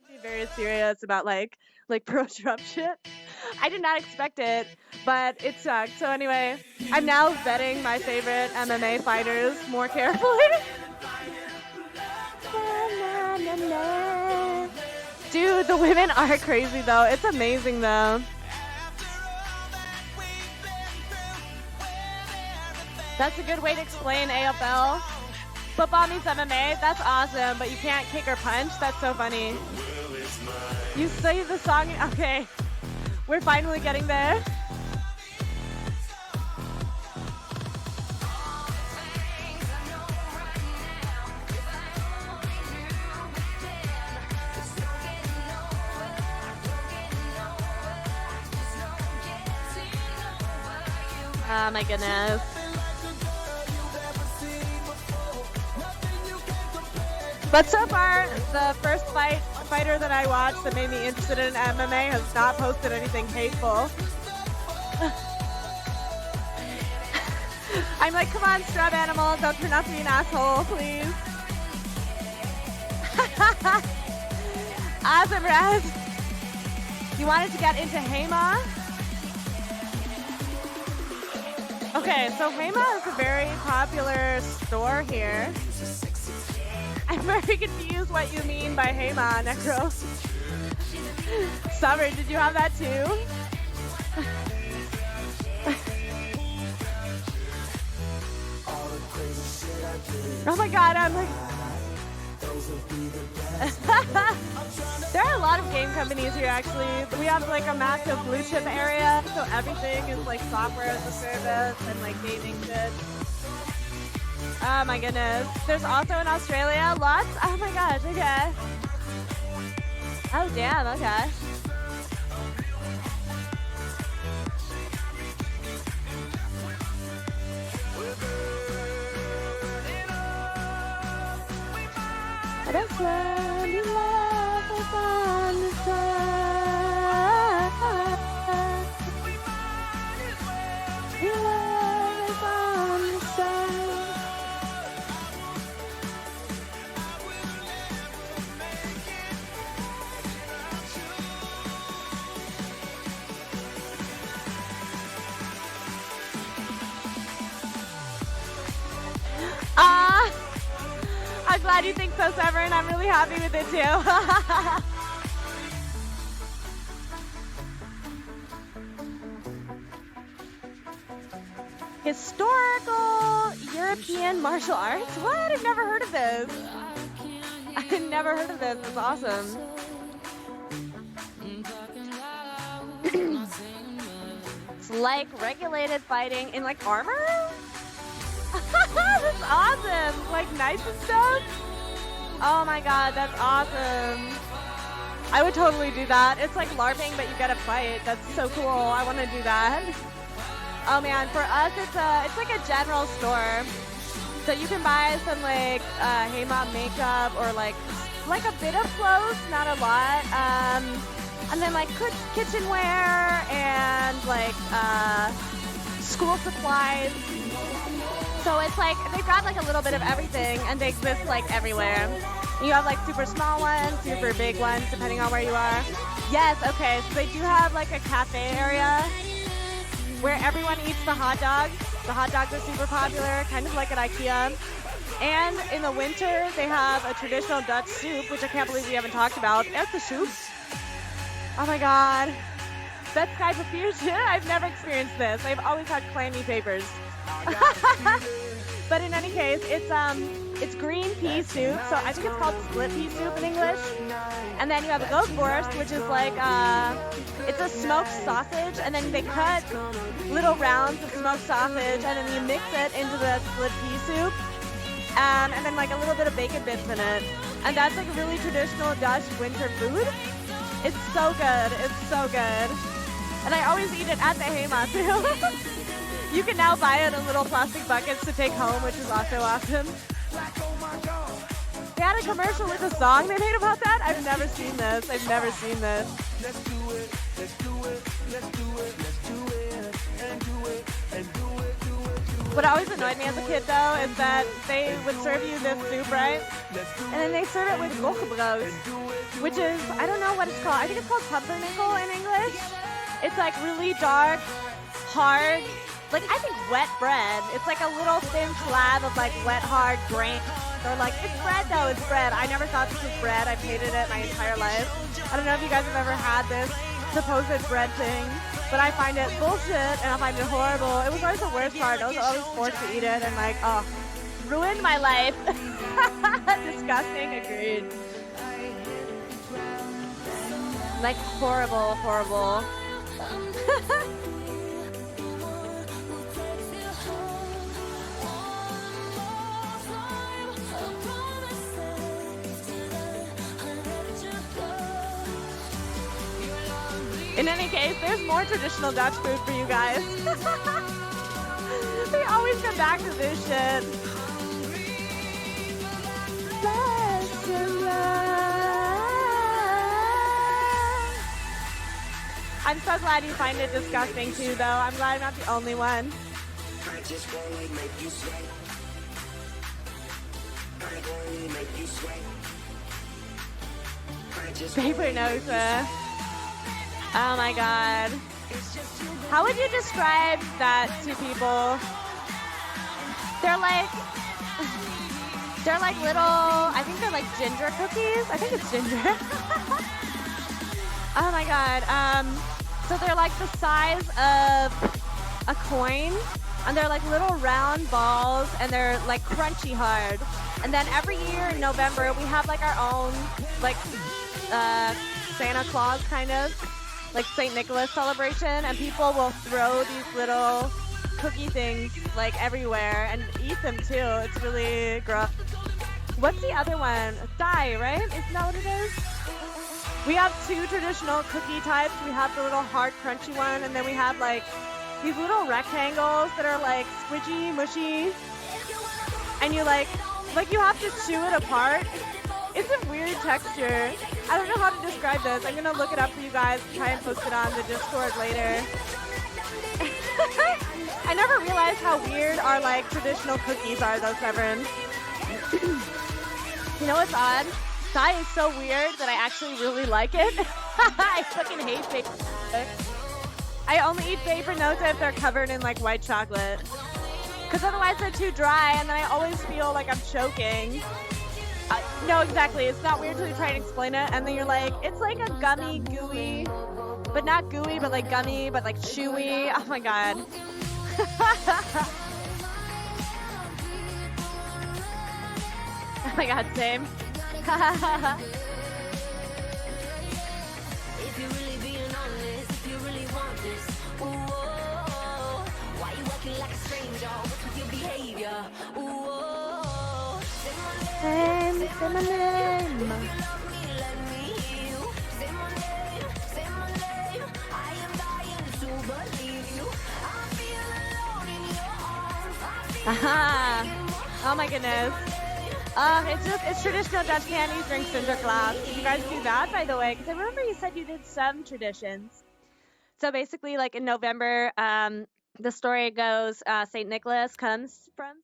Be very serious about like pro-Trump shit. I did not expect it, but it sucked. So anyway, I'm now vetting my favorite MMA fighters more carefully. Dude, the women are crazy though. It's amazing though. That's a good way to explain AFL. Football means MMA. That's awesome, but you can't kick or punch. That's so funny. You say the song. Okay, we're finally getting there. Oh my goodness. But so far, the first fighter that I watched that made me interested in MMA has not posted anything hateful. I'm like, come on, scrub animal, don't turn out to be an asshole, please. Awesome, Raz. You wanted to get into Hema? Okay, so Hema is a very popular store here. I'm very confused what you mean by Hema, Necro. Summer, did you have that too? Oh my god, I'm like... There are a lot of game companies here actually. We have like a massive blue chip area, so everything is like software as a service and like gaming shit. Oh my goodness. There's also in Australia lots. Oh my gosh, okay. Oh damn, okay. That's when you love us on the side. You love us on the side. I'm glad you think so, Severin. I'm really happy with it too. Historical European martial arts? What? I've never heard of this. I've never heard of this. It's awesome. It's like regulated fighting in like armor? That's awesome! Like knives and stuff? Oh my god, that's awesome. I would totally do that. It's like LARPing, but you get a fight. That's so cool. I want to do that. Oh man, for us, it's like a general store. So you can buy some like Hema makeup or like a bit of clothes, not a lot. And then like kitchenware and like school supplies. So it's like, they've got like a little bit of everything and they exist like everywhere. You have like super small ones, super big ones, depending on where you are. Yes, okay, so they do have like a cafe area where everyone eats the hot dogs. The hot dogs are super popular, kind of like at IKEA. And in the winter, they have a traditional Dutch soup, which I can't believe we haven't talked about. It's the soup. Oh my god. That's Sky Fusion? I've never experienced this. I've always had clammy papers. But in any case, it's green pea soup, so I think it's called split pea soup in English. And then you have a goatwurst, which is like it's a smoked sausage, and then they cut little rounds of smoked sausage, and then you mix it into the split pea soup, and then like a little bit of bacon bits in it. And that's like really traditional Dutch winter food. It's so good. It's so good. And I always eat it at the Hema too. You can now buy it in little plastic buckets to take home, which is also awesome. They had a commercial with a song they made about that? I've never seen this. I've never seen this. Let's do it, let's do it, let's do it, let's do it, and do it, and do it, do it, do it. What always annoyed me as a kid, though, is that they would serve you this soup, right? And then they serve it with roggebrood, which is, I don't know what it's called. I think it's called pumpernickel in English. It's like really dark, hard, like I think wet bread. It's like a little thin slab of like wet, hard grain. They're like, it's bread though, it's bread. I never thought this was bread. I've hated it my entire life. I don't know if you guys have ever had this supposed bread thing, but I find it bullshit and I find it horrible. It was always the worst part. I was always forced to eat it and like, oh, ruined my life. Disgusting, agreed. Like horrible, horrible. In any case, there's more traditional Dutch food for you guys. We always come back to this shit. I'm so glad you find it disgusting too, though. I'm glad I'm not the only one. Paper nose. Oh my god. How would you describe that to people? They're like little, I think they're like ginger cookies. I think it's ginger. Oh my god. So they're like the size of a coin, and they're like little round balls, and they're like crunchy hard. And then every year in November, we have like our own like Santa Claus kind of, like St. Nicholas celebration, and people will throw these little cookie things like everywhere and eat them too. It's really gross. What's the other one? Dai, right? Isn't that what it is? We have two traditional cookie types. We have the little hard crunchy one, and then we have like these little rectangles that are like squidgy, mushy, and you like you have to chew it apart. It's a weird texture. I don't know how to describe this. I'm gonna look it up for you guys and try and post it on the Discord later. I never realized how weird our like traditional cookies are though, Severin. You know what's odd? Thai is so weird that I actually really like it. I fucking hate paper. I only eat paper notes if they're covered in like white chocolate. Cause otherwise they're too dry and then I always feel like I'm choking. No, exactly. It's not weird till you try and explain it, and then you're like, it's like a gummy, gooey, but not gooey, but like gummy, but like chewy. Oh my god. Oh my god, same. If you're really being honest, if you really want this, ooh, why you acting like a stranger? What's with your behavior? Ooh, say my name, Say my name. if you love me, let me hear you. Say my name, I am dying to believe you. I feel alone in your arms. I feel Oh my goodness. It's traditional Dutch candies during Sinterklaas. Did you guys do that, by the way? Because I remember you said you did some traditions. So basically, like in November, the story goes, St. Nicholas comes from